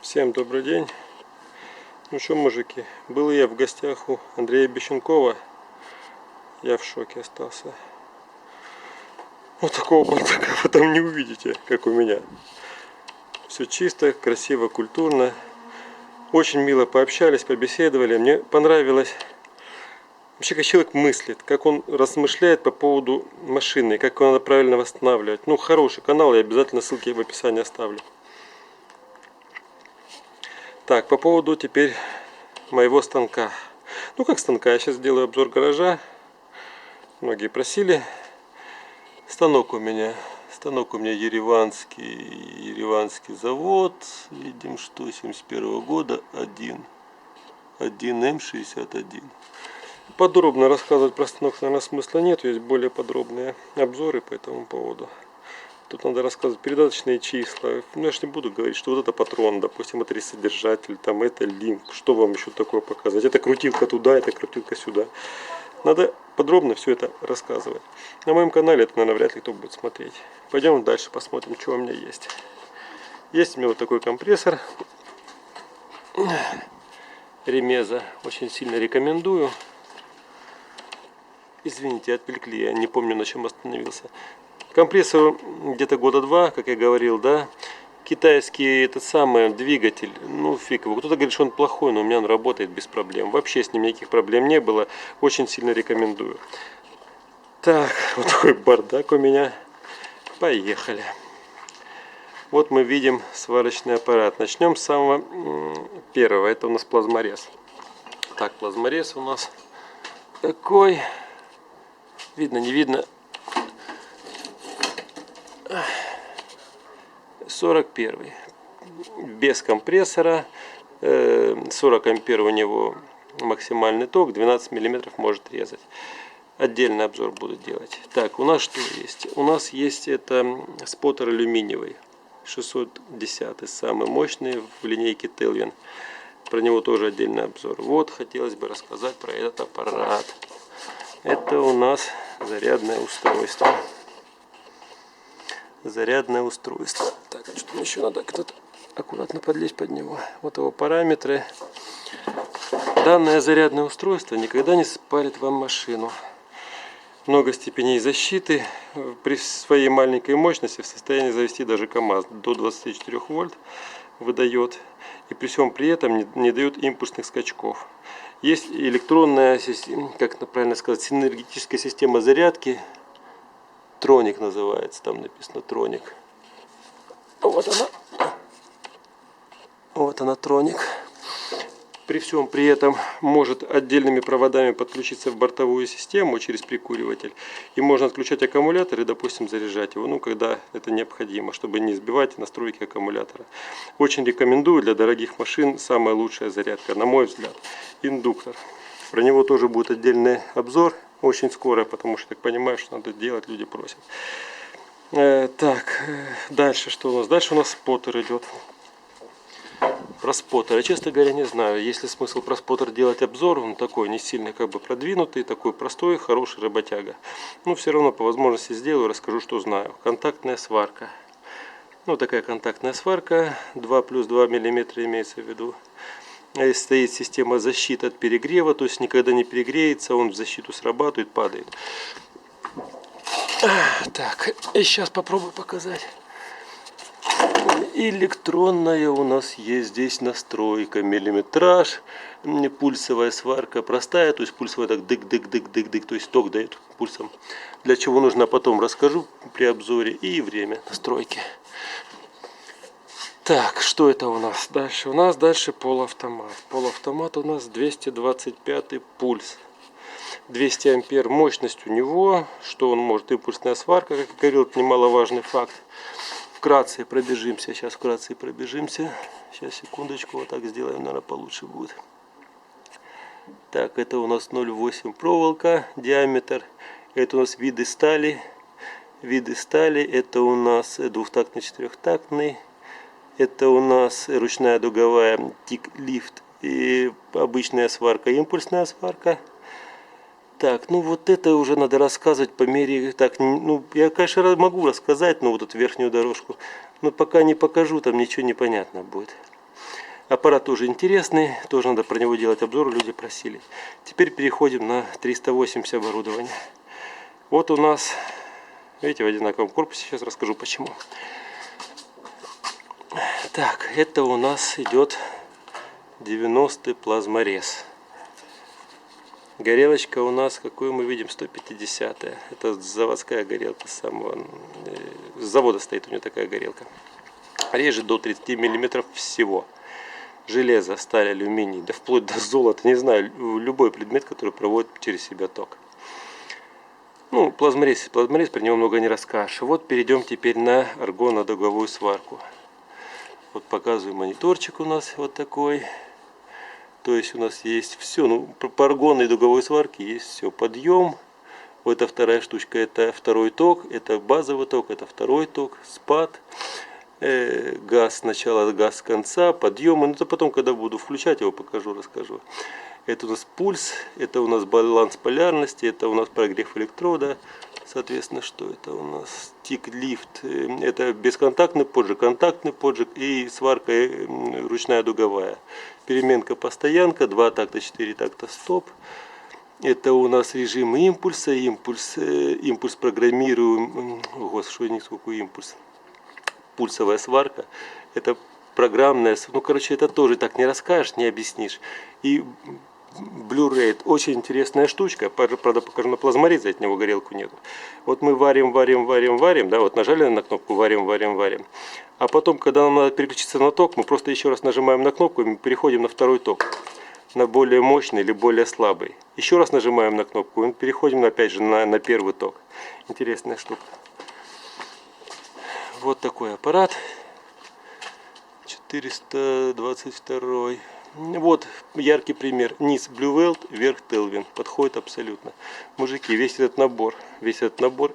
Всем добрый день. Ну что, мужики, был я в гостях у Андрея Бещенкова. Я в шоке остался. Вот такого бардака вы там не увидите, как у меня. Все чисто, красиво, культурно. Очень мило пообщались, побеседовали. Мне понравилось вообще, как человек мыслит, как он размышляет по поводу машины, как его надо правильно восстанавливать. Ну, хороший канал, я обязательно ссылки в описании оставлю. Так, по поводу теперь моего станка. Ну, как станка, я сейчас сделаю обзор гаража. Многие просили. Станок у меня ереванский завод. Видим, что 71 года 1М61. Подробно рассказывать про станок, наверное, смысла нет. Есть более подробные обзоры по этому поводу. Тут надо рассказывать передаточные числа. Ну, я же не буду говорить, что вот это патрон, допустим, это содержатель, там это линк. Что вам еще такое показать? Это крутилка туда, это крутилка сюда. Надо подробно все это рассказывать. На моем канале это, наверное, вряд ли кто будет смотреть. Пойдем дальше посмотрим, что у меня есть. Есть у меня вот такой компрессор. Ремеза. Очень сильно рекомендую. Извините, отвлекли, я не помню, на чем остановился. Компрессору где-то года два, как я говорил, да. Китайский этот самый двигатель, ну фиг его. Кто-то говорит, что он плохой, но у меня он работает без проблем. Вообще с ним никаких проблем не было. Очень сильно рекомендую. Так, вот такой бардак у меня. Поехали. Вот мы видим сварочный аппарат. Начнем с самого первого. Это у нас плазморез. Так, плазморез у нас такой. Видно, не видно. 41 без компрессора, 40 ампер у него максимальный ток, 12 миллиметров может резать. Отдельный обзор буду делать. Так, у нас что есть? У нас есть это споттер алюминиевый 610, самый мощный в линейке Telvin. Про него тоже отдельный обзор. Вот хотелось бы рассказать про этот аппарат. Это у нас зарядное устройство. Зарядное устройство. Так, а что еще надо кто-то аккуратно подлезть под него. Вот его параметры. Данное зарядное устройство никогда не спалит вам машину. Много степеней защиты. При своей маленькой мощности в состоянии завести даже КАМАЗ. До 24 вольт выдает. И при всем при этом не дает импульсных скачков. Есть электронная система, как правильно сказать, синергетическая система зарядки. Троник называется, там написано Троник. Вот она. Вот она, Троник. При всем при этом может отдельными проводами подключиться в бортовую систему через прикуриватель. И можно отключать аккумулятор и, допустим, заряжать его, ну, когда это необходимо, чтобы не сбивать настройки аккумулятора. Очень рекомендую, для дорогих машин самая лучшая зарядка, на мой взгляд, индуктор. Про него тоже будет отдельный обзор. Очень скоро, потому что, так понимаю, что надо делать, люди просят. Так, дальше что у нас? Дальше у нас споттер идет. Про споттер. Я, честно говоря, не знаю, есть ли смысл про споттер делать обзор. Он такой не сильно как бы продвинутый, такой простой, хороший работяга. Но все равно по возможности сделаю, расскажу, что знаю. Контактная сварка. Ну, такая контактная сварка. 2 плюс 2 миллиметра имеется в виду. Стоит система защиты от перегрева, то есть никогда не перегреется, он в защиту срабатывает, падает. Так, и сейчас попробую показать. Электронная у нас есть здесь настройка, миллиметраж, пульсовая сварка простая, то есть пульсовая так дык-дык-дык-дык-дык, то есть ток дает пульсом. Для чего нужно, потом расскажу при обзоре, и время настройки. Так, что это у нас дальше? У нас дальше полуавтомат. Полуавтомат у нас 225 пульс. 200 ампер мощность у него. Что он может? Импульсная сварка, как я говорил, это немаловажный факт. Вкратце пробежимся. Сейчас вкратце пробежимся. Сейчас, секундочку, вот так сделаем, наверное, получше будет. Так, это у нас 0,8 проволока, диаметр. Это у нас виды стали. Виды стали, это у нас двухтактный, четырехтактный. Это у нас ручная дуговая тик-лифт и обычная сварка, импульсная сварка. Так, ну вот это уже надо рассказывать по мере... Так, ну я, конечно, могу рассказать, но вот эту верхнюю дорожку. Но пока не покажу, там ничего не понятно будет. Аппарат тоже интересный, тоже надо про него делать обзор, люди просили. Теперь переходим на 380 оборудование. Вот у нас, видите, в одинаковом корпусе, сейчас расскажу почему. Так, это у нас идет 90-й плазморез. Горелочка у нас, какую мы видим, 150-я. Это заводская горелка, с завода стоит у нее такая горелка. Режет до 30 мм всего. Железо, сталь, алюминий, да вплоть до золота, не знаю, любой предмет, который проводит через себя ток. Ну, плазморез, про него много не расскажешь. Вот перейдем теперь на аргонно-дуговую сварку. Вот показываю мониторчик у нас вот такой. То есть у нас есть все, ну, по аргонной дуговой сварке есть все. Подъем, вот эта вторая штучка, это второй ток, это базовый ток, это второй ток, спад, газ сначала, газ с конца, подъемы, но это потом, когда буду включать, его покажу, расскажу. Это у нас пульс, это у нас баланс полярности, это у нас прогрев электрода. Соответственно, что это у нас? Тик-лифт, это бесконтактный поджиг и сварка ручная дуговая. Переменка постоянка, 2 такта, 4 такта, стоп. Это у нас режим импульса, импульс программируем, господи, не сколько импульс. Пульсовая сварка, это программная, ну короче, это тоже так не расскажешь, не объяснишь. И Blu-ray, очень интересная штучка, правда покажу на плазморезе, от него горелку нету. Вот мы варим, да, вот нажали на кнопку варим. А потом, когда нам надо переключиться на ток, мы просто еще раз нажимаем на кнопку и мы переходим на второй ток, на более мощный или более слабый. Еще раз нажимаем на кнопку и переходим опять же на первый ток. Интересная штука. Вот такой аппарат. 422. Вот яркий пример. Низ Blue Weld, верх Telvin. Подходит абсолютно. Мужики, весь этот набор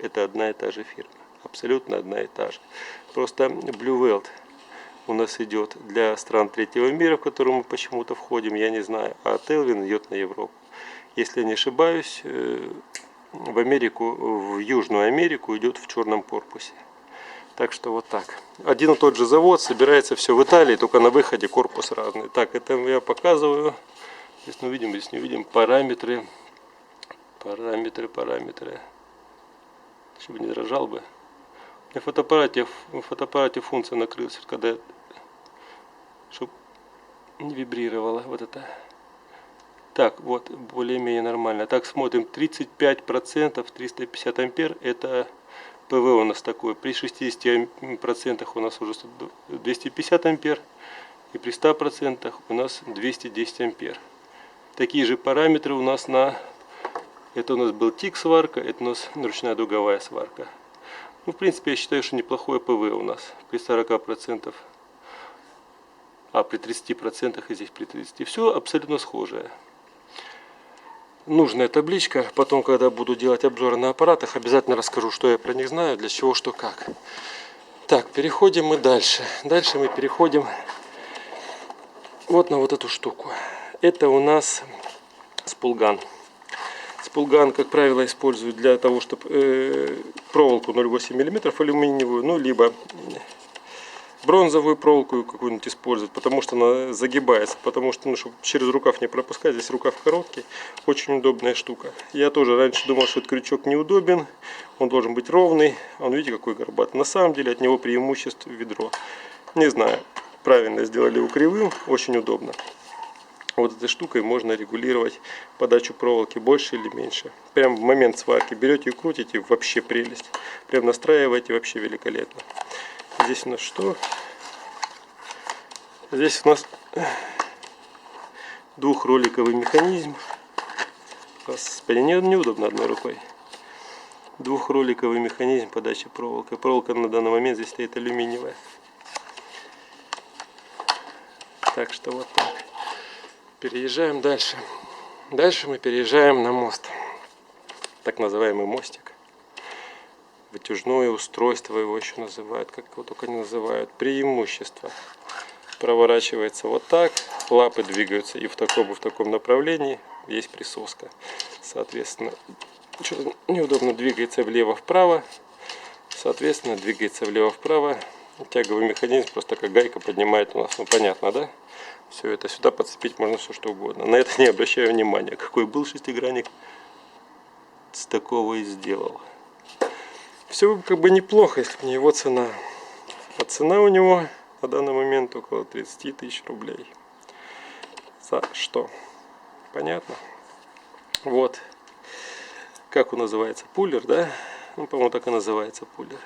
это одна и та же фирма. Абсолютно одна и та же. Просто Blue Weld у нас идет для стран третьего мира, в которые мы почему-то входим, я не знаю. А Telvin идет на Европу. Если я не ошибаюсь, в Америку, в Южную Америку идет в черном корпусе. Так что вот так. Один и тот же завод, собирается все в Италии, только на выходе корпус разный. Так, это я показываю. Здесь не видим параметры. Чтобы не дрожал бы. В фотоаппарате функция накрылась, когда, чтобы не вибрировало вот это. Так, вот, более-менее нормально. Так, смотрим, 35%, 350 ампер, это ПВ у нас такой. При 60% у нас уже 250 ампер. И при 100% у нас 210 ампер. Такие же параметры у нас на... Это у нас был тик сварка, это у нас ручная дуговая сварка. Ну, в принципе, я считаю, что неплохое ПВ у нас. При 40%. А при 30% и здесь при 30%. Все абсолютно схожее. Нужная табличка. Потом, когда буду делать обзоры на аппаратах, обязательно расскажу, что я про них знаю, для чего, что, как. Так, переходим мы дальше. Дальше мы переходим вот на вот эту штуку. Это у нас спулган. Спулган, как правило, используют для того, чтобы проволоку 0,8 мм алюминиевую, ну, либо бронзовую проволоку какую-нибудь использовать, потому что она загибается, потому что, ну, чтобы через рукав не пропускать, здесь рукав короткий, очень удобная штука. Я тоже раньше думал, что этот крючок неудобен, он должен быть ровный, он, видите, какой горбатый. На самом деле от него преимущество ведро. Не знаю, правильно сделали его кривым, очень удобно. Вот этой штукой можно регулировать подачу проволоки больше или меньше. Прям в момент сварки берете и крутите, вообще прелесть. Прям настраиваете, вообще великолепно. Здесь у нас что? Здесь у нас двухроликовый механизм. Господи, неудобно одной рукой. Двухроликовый механизм подачи проволоки. Проволока на данный момент здесь стоит алюминиевая. Так что вот так. Переезжаем дальше. Дальше мы переезжаем на мост. Так называемый мостик. Вытяжное устройство его еще называют, как его только не называют. Преимущество. Проворачивается вот так, лапы двигаются и в таком направлении. Есть присоска. Соответственно, что-то неудобно двигается влево-вправо. Соответственно, двигается влево-вправо. тяговый механизм, просто как гайка поднимает у нас. Ну понятно, да? Все это сюда подцепить можно все что угодно. На это не обращаю внимания. Какой был шестигранник, с такого и сделал. Все как бы неплохо, если бы не его цена. А цена у него на данный момент около 30 тысяч рублей. За что? Понятно? Вот. Как он называется? Пуллер, да? Ну, по-моему, так и называется пуллер.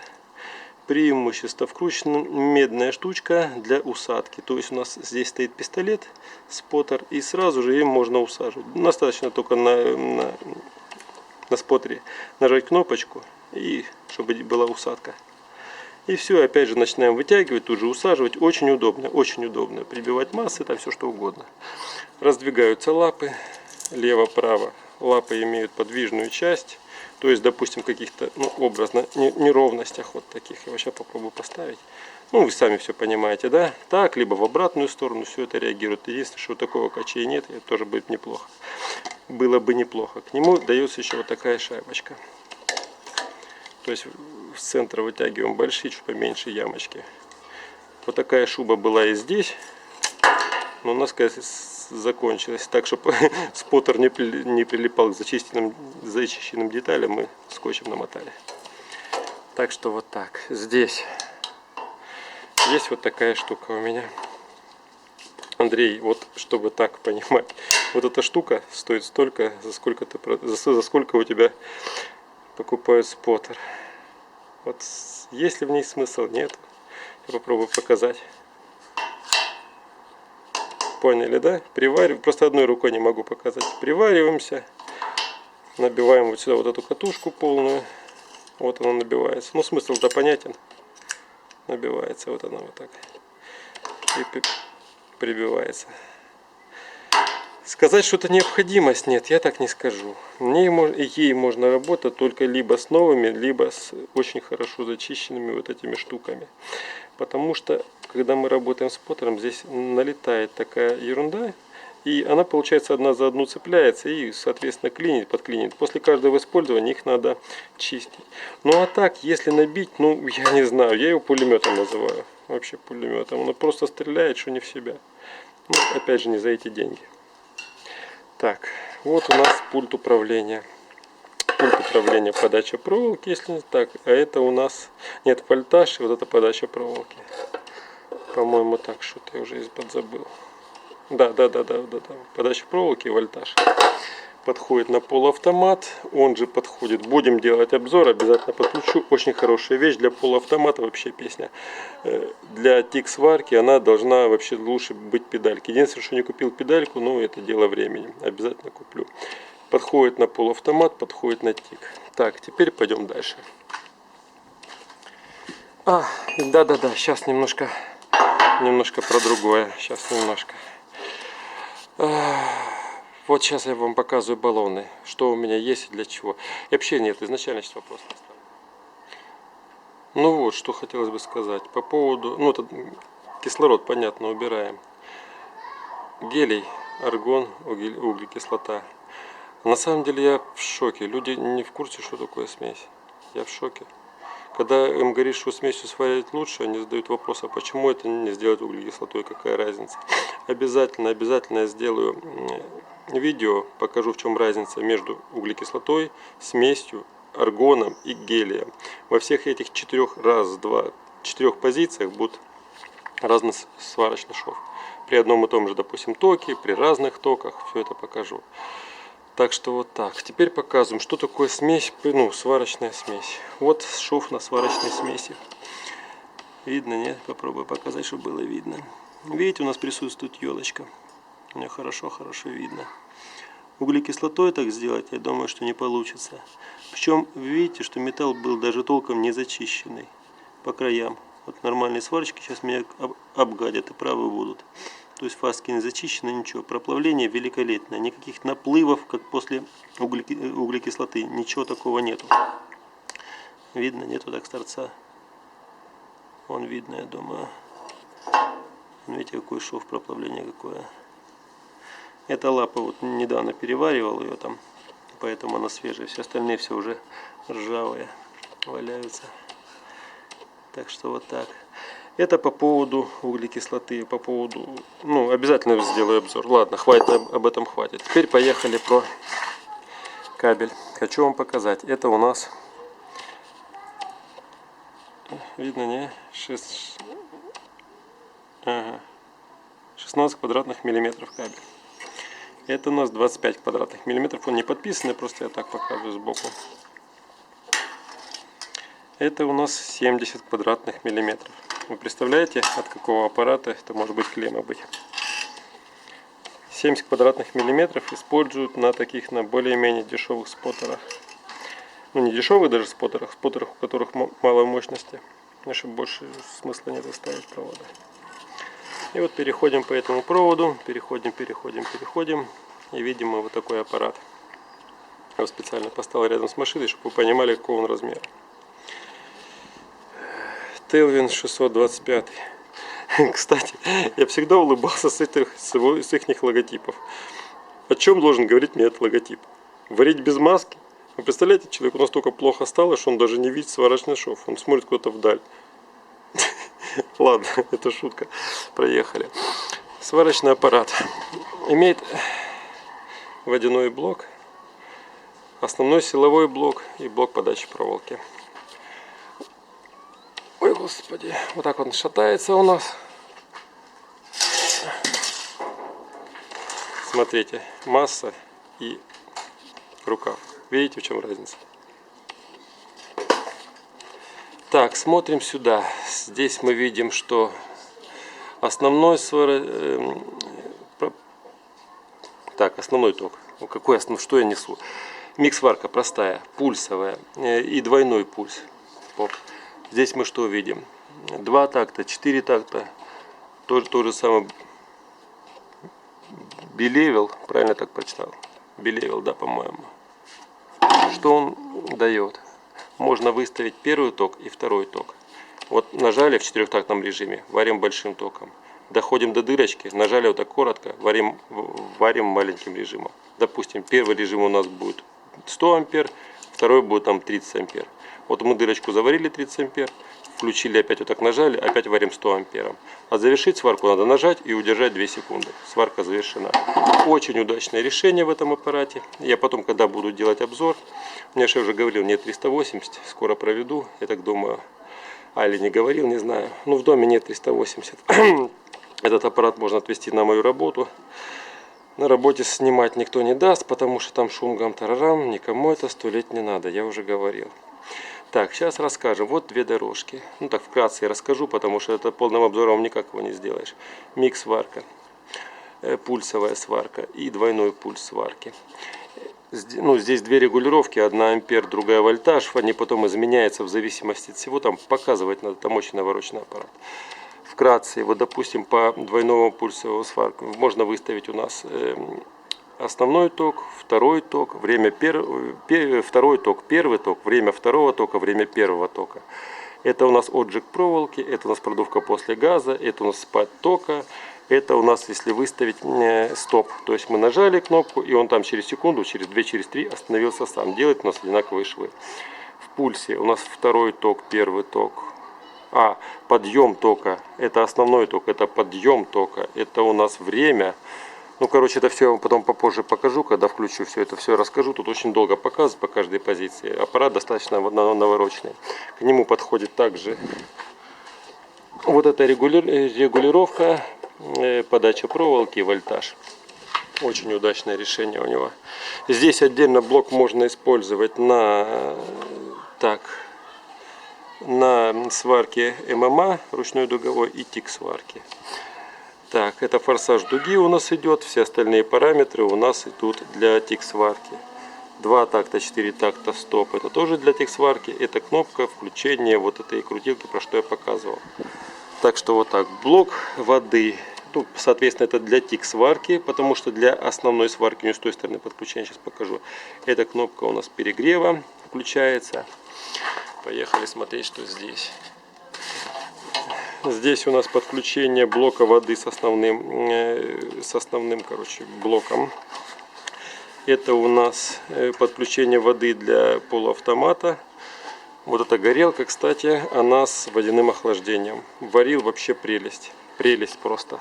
Преимущество: вкручена медная штучка для усадки. То есть у нас здесь стоит пистолет, споттер, и сразу же им можно усаживать. Достаточно только на споттере нажать кнопочку, и чтобы была усадка. И все, опять же начинаем вытягивать, тут же усаживать. Очень удобно, очень удобно. Прибивать массы, там все что угодно. Раздвигаются лапы, лево-право. Лапы имеют подвижную часть. То есть, допустим, в каких-то, ну, образно, неровностях вот таких. Я сейчас попробую поставить. Ну, вы сами все понимаете, да? Так, либо в обратную сторону все это реагирует. Единственное, что такого качей нет, это тоже будет неплохо. Было бы неплохо. К нему дается еще вот такая шайбочка. То есть с центра вытягиваем большие, чуть поменьше ямочки. Вот такая шуба была и здесь. Но у нас, конечно, закончилась. Так, чтобы споттер не прилипал к зачищенным деталям, мы скотчем намотали. Так что вот так. Здесь есть вот такая штука у меня. Андрей, вот чтобы так понимать, вот эта штука стоит столько, за сколько у тебя покупают споттер. Вот есть ли в ней смысл? Нет. Я попробую показать. Поняли, да? Привариваем. Просто одной рукой не могу показать. Привариваемся. Набиваем вот сюда вот эту катушку полную. Вот она набивается. Ну, смысл-то понятен. Набивается вот она вот так. И прибивается. Сказать, что это необходимость, нет, я так не скажу. Ей можно работать только либо с новыми, либо с очень хорошо зачищенными вот этими штуками. Потому что, когда мы работаем с споттером, здесь налетает такая ерунда, и она, получается, одна за одну цепляется и, соответственно, подклинит. После каждого использования их надо чистить. Ну а так, если набить, ну, я не знаю, я его пулеметом называю. Вообще пулеметом. Он просто стреляет, что не в себя. Ну, опять же, не за эти деньги. Так, вот у нас пульт управления. Пульт управления, подача проволоки, если не так. А это у нас, нет, вольтаж, и вот это подача проволоки. По-моему, так, что-то я уже подзабыл. Да. Подача проволоки и вольтаж. Подходит на полуавтомат, он же подходит. Будем делать обзор, обязательно подключу. Очень хорошая вещь для полуавтомата, вообще песня. Для тик-сварки она должна вообще лучше быть педальки. Единственное, что не купил педальку, но это дело времени. Обязательно куплю. Подходит на полуавтомат, подходит на тик. Так, теперь пойдем дальше. Да, сейчас немножко про другое. Сейчас немножко. Вот сейчас я вам показываю баллоны, что у меня есть и для чего. И вообще нет, изначально сейчас вопрос поставлю. Ну вот, что хотелось бы сказать. По поводу, ну это кислород, понятно, убираем. Гелий, аргон, углекислота. На самом деле я в шоке. Люди не в курсе, что такое смесь. Я в шоке. Когда им говоришь, что смесью сварить лучше, они задают вопрос, а почему это не сделать углекислотой, какая разница. Обязательно я сделаю видео, покажу, в чем разница между углекислотой, смесью, аргоном и гелием. Во всех этих четырех позициях будет разный сварочный шов. При одном и том же, допустим, токе, при разных токах, все это покажу. Так что вот так. Теперь показываем, что такое смесь, ну, сварочная смесь. Вот шов на сварочной смеси. Видно, нет? Попробую показать, чтобы было видно. Видите, у нас присутствует елочка. У меня хорошо видно. Углекислотой так сделать, я думаю, что не получится. Причем, видите, что металл был даже толком не зачищенный по краям. Вот нормальные сварочки сейчас меня обгадят и правы будут. То есть фаски не зачищены, ничего. Проплавление великолепное. Никаких наплывов, как после углекислоты. Ничего такого нету. Видно, нету так с торца. Вон видно, я думаю. Видите, какой шов, проплавление какое. Эта лапа вот недавно переваривал ее там. Поэтому она свежая. Все остальные все уже ржавые. Валяются. Так что вот так. Это по поводу углекислоты, по поводу, ну, обязательно сделаю обзор. Ладно, хватит, об этом хватит. Теперь поехали про кабель. Хочу вам показать. Это у нас, видно, не? 16 квадратных миллиметров кабель. Это у нас 25 квадратных миллиметров. Он не подписанный, просто я так показываю сбоку. Это у нас 70 квадратных миллиметров. Вы представляете, от какого аппарата это может быть клемма быть? 70 квадратных миллиметров используют на таких, на более-менее дешевых споттерах. Ну, не дешевых даже споттерах, у которых мало мощности. Потому что больше смысла нет ставить провода. И вот переходим по этому проводу, переходим. И видим мы вот такой аппарат. Я специально поставил рядом с машиной, чтобы вы понимали, какого он размера. Телвин 625. Кстати, я всегда улыбался с их логотипов. О чем должен говорить мне этот логотип? Варить без маски? Вы представляете, человеку настолько плохо стало, что он даже не видит сварочный шов. Он смотрит куда-то вдаль. Ладно, это шутка. Проехали. Сварочный аппарат имеет водяной блок, основной силовой блок и блок подачи проволоки. Ой, господи, вот так он шатается у нас. Смотрите, масса и рукав. Видите, в чем разница? Так, смотрим сюда. Здесь мы видим, что основной основной ток. Какой основной? Что я несу? Микс-сварка простая, пульсовая и двойной пульс. Здесь мы что видим? 2 такта, 4 такта. То же самое. Белевел, правильно так прочитал? Белевел, да, по-моему. Что он дает? Можно выставить первый ток и второй ток. Вот нажали в 4-тактном режиме, варим большим током. Доходим до дырочки, нажали вот так коротко, варим маленьким режимом. Допустим, первый режим у нас будет 100 ампер, второй будет там 30 ампер. Вот мы дырочку заварили 30 ампер, включили, опять вот так нажали, опять варим 100 ампером. А завершить сварку надо нажать и удержать 2 секунды. Сварка завершена. Очень удачное решение в этом аппарате. Я потом, когда буду делать обзор, мне же уже говорил, нет 380, скоро проведу, я так думаю. Или не говорил, не знаю. Ну, в доме нет 380. Этот аппарат можно отвезти на мою работу. На работе снимать никто не даст, потому что там шум гам-тарарам, никому это 100 лет не надо, я уже говорил. Так, сейчас расскажем. Вот 2 дорожки. Ну так вкратце я расскажу, потому что это полным обзором никак его не сделаешь. Микс-сварка, пульсовая сварка и двойной пульс сварки. Ну, здесь 2 регулировки, 1 ампер, другая вольтаж. Они потом изменяются в зависимости от всего. Там показывать надо, там очень навороченный аппарат. Вкратце, вот допустим, по двойному пульсовому сварку можно выставить у нас основной ток, второй ток, время второй ток, первый ток, время второго тока, время первого тока. Это у нас отжиг проволоки, это у нас продувка после газа, это у нас спад тока, это у нас, если выставить стоп. То есть мы нажали кнопку, и он там через секунду, через 2, через 3 остановился сам. Делает у нас одинаковые швы. В пульсе у нас второй ток, первый ток. Подъем тока, это основной ток, это подъем тока, это у нас время. Ну, короче, это все я вам потом попозже покажу, когда включу все это, все расскажу. Тут очень долго показывать по каждой позиции. Аппарат достаточно навороченный. К нему подходит также вот эта регулировка, подача проволоки и вольтаж. Очень удачное решение у него. Здесь отдельно блок можно использовать на сварке ММА, ручной дуговой, и тик сварки. Так, это форсаж дуги у нас идет, все остальные параметры у нас идут для тик сварки. 2 такта, 4 такта, стоп, это тоже для тик сварки. Это кнопка включения вот этой крутилки, про что я показывал. Так что вот так, блок воды. Ну, соответственно, это для тик сварки, потому что для основной сварки не с той стороны подключения, сейчас покажу. Эта кнопка у нас перегрева включается. Поехали смотреть, что здесь. Здесь у нас подключение блока воды с основным блоком. Это у нас подключение воды для полуавтомата. Вот эта горелка, кстати, она с водяным охлаждением. Варил вообще прелесть. Прелесть просто.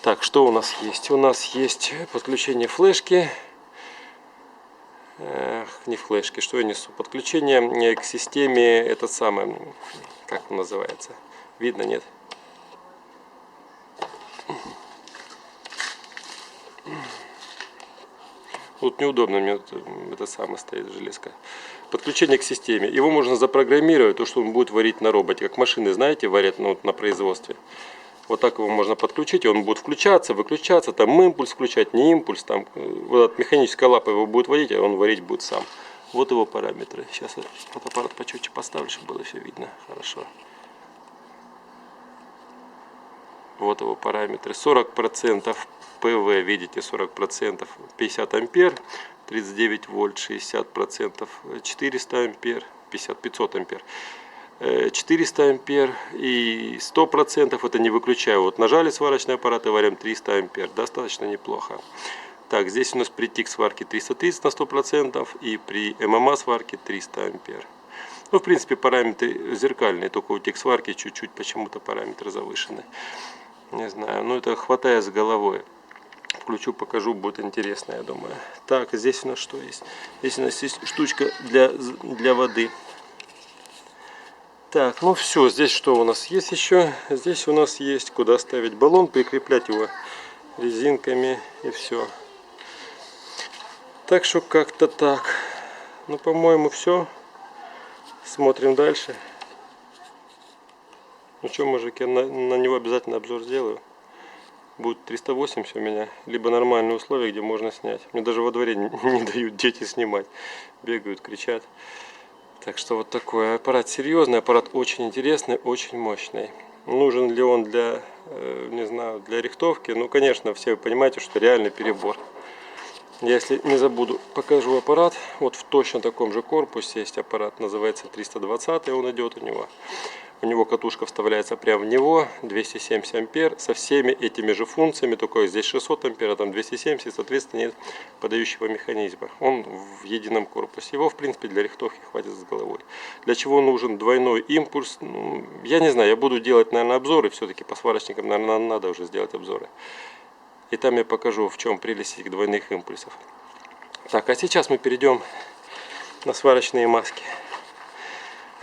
Так, что у нас есть? У нас есть подключение флешки. Не флешки, что я несу? Подключение к системе, это самое, как он называется? Видно, нет? Вот неудобно мне это самое стоит железка. Подключение к системе. Его можно запрограммировать, то, что он будет варить на роботе. Как машины, знаете, варят на производстве. Вот так его можно подключить, и он будет включаться, выключаться, там импульс включать, не импульс, там вот эта механическая лапа его будет водить, а он варить будет сам. Вот его параметры. Сейчас я фотоаппарат почетче поставлю, чтобы было все видно хорошо. Вот его параметры. 40% ПВ, видите, 40%, 50 ампер, 39 вольт, 60%, 400 ампер, 500 ампер. 400 ампер и 100% это не выключаю. Вот нажали сварочный аппарат и варим 300 ампер. Достаточно неплохо. Так, здесь у нас при тик сварке 330 на 100% и при ММА сварке 300 ампер. Ну, в принципе, параметры зеркальные, только у тик сварки чуть-чуть почему-то параметры завышены. Не знаю, но это хватает с головой. Включу, покажу, будет интересно, я думаю. Так, здесь у нас что есть? Здесь у нас есть штучка для воды. Так, ну все, здесь что у нас есть еще? Здесь у нас есть куда ставить баллон, прикреплять его резинками и все. Так что как-то так. Ну, по-моему, все. Смотрим дальше. Ну что, мужики, на него обязательно обзор сделаю. Будет 380 у меня, либо нормальные условия, где можно снять. Мне даже во дворе не дают дети снимать. Бегают, кричат. Так что вот такой аппарат серьезный, аппарат очень интересный, очень мощный. Нужен ли он для, не знаю, для рихтовки? Ну, конечно, все вы понимаете, что реальный перебор. Я, если не забуду, покажу аппарат. Вот в точно таком же корпусе есть аппарат, называется 320, он идет у него. У него катушка вставляется прямо в него, 270 ампер, со всеми этими же функциями, только здесь 600 ампер, а там 270, соответственно нет подающего механизма. Он в едином корпусе. Его, в принципе, для рихтовки хватит с головой. Для чего нужен двойной импульс? Ну, я не знаю, я буду делать, наверное, обзоры, все-таки по сварочникам, наверное, надо уже сделать обзоры. И там я покажу, в чем прелесть этих двойных импульсов. Так, а сейчас мы перейдем на сварочные маски.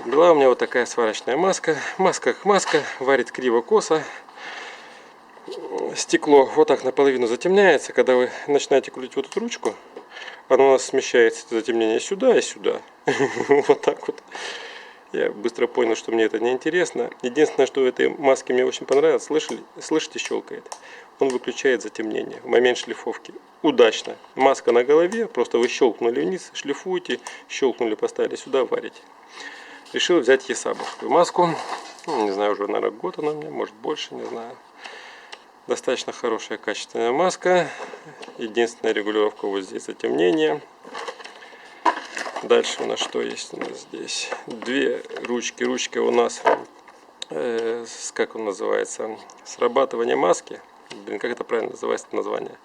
Была у меня вот такая сварочная маска. Маска как маска, варит криво-косо. Стекло вот так наполовину затемняется. Когда вы начинаете крутить вот эту ручку, оно у нас смещается, это затемнение, сюда и сюда. Вот так вот. Я быстро понял, что мне это не интересно. Единственное, что в этой маске мне очень понравилось, слышите, щелкает. Он выключает затемнение в момент шлифовки. Удачно. Маска на голове, просто вы щелкнули вниз, шлифуете, щелкнули, поставили сюда, варите. Решил взять есабовскую маску. Ну, не знаю, уже, наверное, год она у меня, может больше, не знаю. Достаточно хорошая, качественная маска. Единственная регулировка вот здесь затемнение. Дальше у нас что есть? У нас здесь две ручки. Ручка у нас, как он называется, срабатывание маски. Блин, как это правильно называется, это название?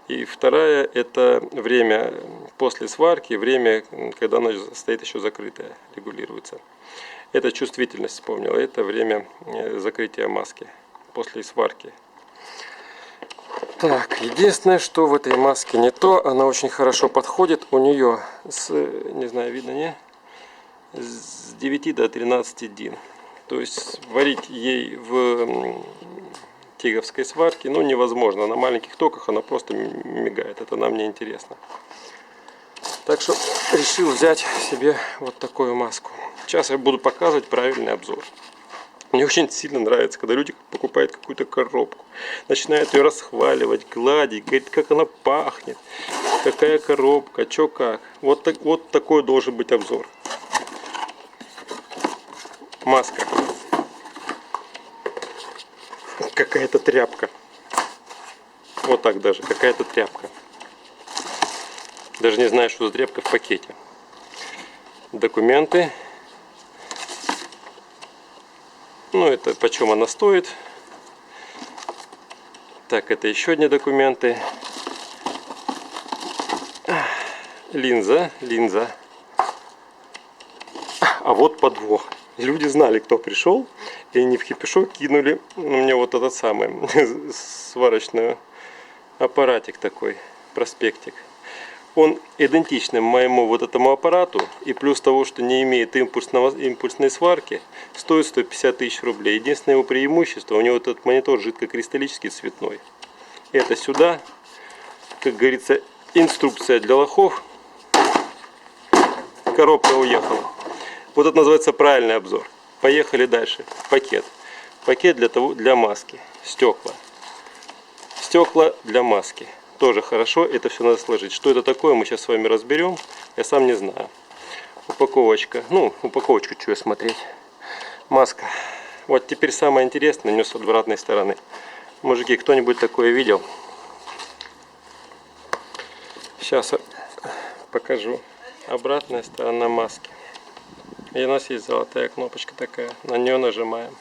И вторая, это время после сварки, время, когда она стоит еще закрытая, регулируется. Это чувствительность, вспомнил, это время закрытия маски после сварки. Так, единственное, что в этой маске не то, она очень хорошо подходит, у нее с, не знаю, видно, не? С 9 до 13 дин. То есть варить ей в тиговской сварке, ну, невозможно. На маленьких токах она просто мигает. Это нам не интересно. Так что решил взять себе вот такую маску. Сейчас я буду показывать правильный обзор. Мне очень сильно нравится, когда люди покупают какую-то коробку, начинают ее расхваливать, гладить, говорить, как она пахнет, какая коробка, что как. Вот такой должен быть обзор. Маска. Какая-то тряпка. Вот так даже, какая-то тряпка. Даже не знаю, что за тряпка в пакете. Документы. Ну, это почем она стоит. Так, это еще одни документы. Линза. А вот подвох. И люди знали, кто пришел, и они в кипишок кинули мне вот этот самый сварочный аппаратик такой, проспектик. Он идентичный моему вот этому аппарату, и плюс того, что не имеет импульсной сварки, стоит 150 тысяч рублей. Единственное его преимущество, у него этот монитор жидкокристаллический цветной. Это сюда, как говорится, инструкция для лохов. Коробка уехала. Вот это называется правильный обзор. Поехали дальше. Пакет. Пакет для маски. Стекла. Стекла для маски. Тоже хорошо. Это все надо сложить. Что это такое, мы сейчас с вами разберем. Я сам не знаю. Упаковочка. Ну, упаковочку, что я смотреть. Маска. Вот теперь самое интересное, нес с обратной стороны. Мужики, кто-нибудь такое видел? Сейчас покажу. Обратная сторона маски. И у нас есть золотая кнопочка такая. На нее нажимаем.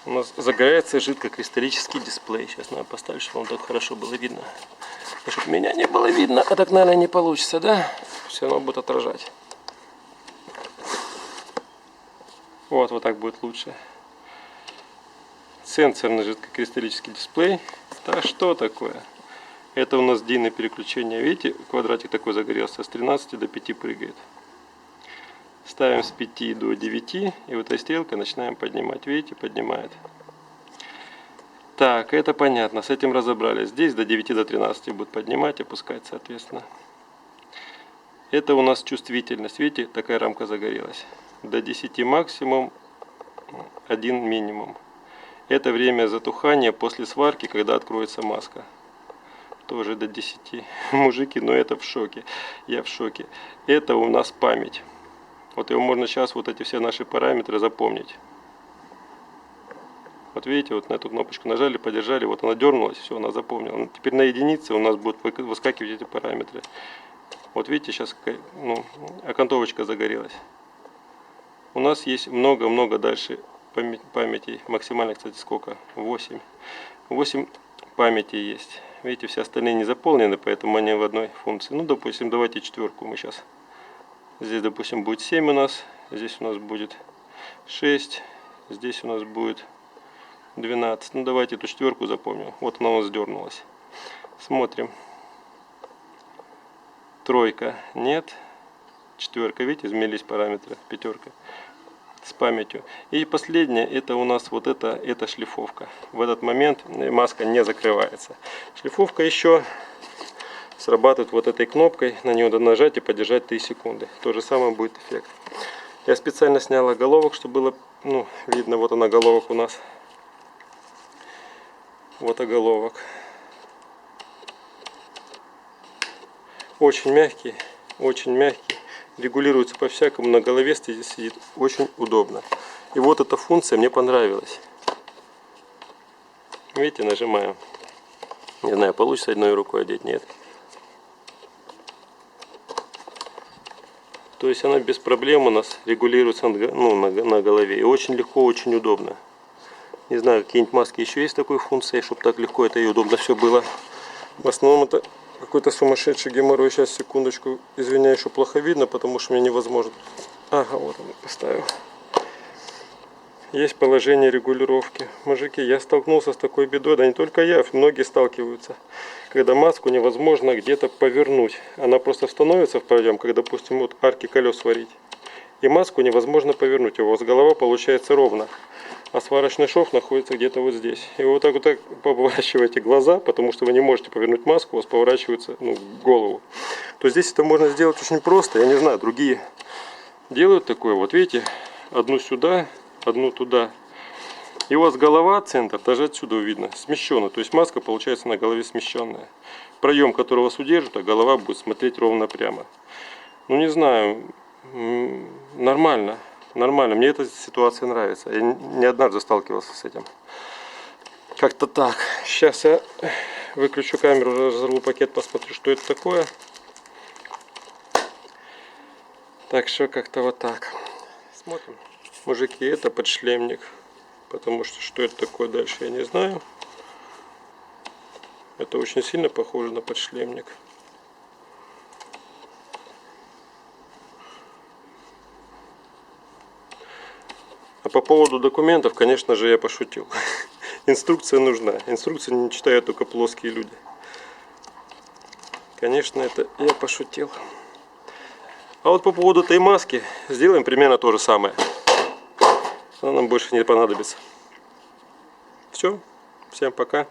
У нас загорается жидкокристаллический дисплей. Сейчас надо поставить, чтобы вам так хорошо было видно. И чтобы меня не было видно, а так, наверное, не получится, да? Все равно будет отражать. Вот так будет лучше. Сенсорный жидкокристаллический дисплей. Да что такое? Это у нас длинное переключение. Видите, квадратик такой загорелся. С 13 до 5 прыгает. Ставим с 5 до 9. И вот этой стрелкой начинаем поднимать. Видите, поднимает. Так, это понятно. С этим разобрались. Здесь до 9 до 13 будет поднимать, опускать, соответственно. Это у нас чувствительность. Видите, такая рамка загорелась. До 10 максимум, 1 минимум. Это время затухания после сварки, когда откроется маска. Тоже до 10. Мужики, но это в шоке. Я в шоке. Это у нас память. Вот его можно сейчас, вот эти все наши параметры запомнить. Вот видите, вот на эту кнопочку нажали, подержали, вот она дернулась, все, она запомнила. Теперь на единице у нас будут выскакивать эти параметры. Вот видите, сейчас окантовочка загорелась. У нас есть много-много дальше памятей. Максимально, кстати, сколько? 8. 8 памяти есть. Видите, все остальные не заполнены, поэтому они в одной функции. Ну, допустим, давайте четверку мы сейчас. Здесь, допустим, будет 7 у нас. Здесь у нас будет 6. Здесь у нас будет 12. Ну, давайте эту четверку запомним. Вот она у нас дернулась. Смотрим. Тройка. Нет. Четверка. Видите, изменились параметры. Пятерка. С памятью. И последнее, это у нас вот это шлифовка. В этот момент маска не закрывается. Шлифовка еще срабатывает вот этой кнопкой. На нее надо нажать и подержать 3 секунды. То же самое будет эффект. Я специально снял оголовок, чтобы было видно. Вот она, оголовок у нас. Вот оголовок. Очень мягкий. Очень мягкий. Регулируется по-всякому, на голове сидит очень удобно. И вот эта функция мне понравилась. Видите, нажимаем. Не знаю, получится одной рукой одеть, нет. То есть она без проблем у нас регулируется на голове. И очень легко, очень удобно. Не знаю, какие-нибудь маски еще есть такой функцией, чтобы так легко это и удобно все было. В основном это какой-то сумасшедший геморрой. Сейчас, секундочку, извиняюсь, что плохо видно, потому что мне невозможно. Ага, вот он поставил. Есть положение регулировки. Мужики, я столкнулся с такой бедой, да не только я, многие сталкиваются. Когда маску невозможно где-то повернуть. Она просто становится в проем, как, допустим, вот арки колес сварить. И маску невозможно повернуть, у вас голова получается ровно. А сварочный шов находится где-то вот здесь. И вы вот так поворачиваете глаза, потому что вы не можете повернуть маску, у вас поворачивается голову. То здесь это можно сделать очень просто. Я не знаю, другие делают такое. Вот видите, одну сюда, одну туда. И у вас голова, центр, даже отсюда видно, смещена. То есть маска получается на голове смещенная. Проем, который вас удержит, а голова будет смотреть ровно прямо. Ну не знаю, нормально. Нормально, мне эта ситуация нравится. Я не однажды сталкивался с этим. Как-то так. Сейчас я выключу камеру, разорву пакет, посмотрю, что это такое. Так что как-то вот так. Смотрим. Мужики, это подшлемник. Потому что это такое дальше, я не знаю. Это очень сильно похоже на подшлемник. по поводу документов, конечно же, я пошутил. Инструкция нужна. Инструкцию не читают только плоские люди. Конечно, это я пошутил. А вот по поводу этой маски сделаем примерно то же самое. Она нам больше не понадобится. Все. Всем пока.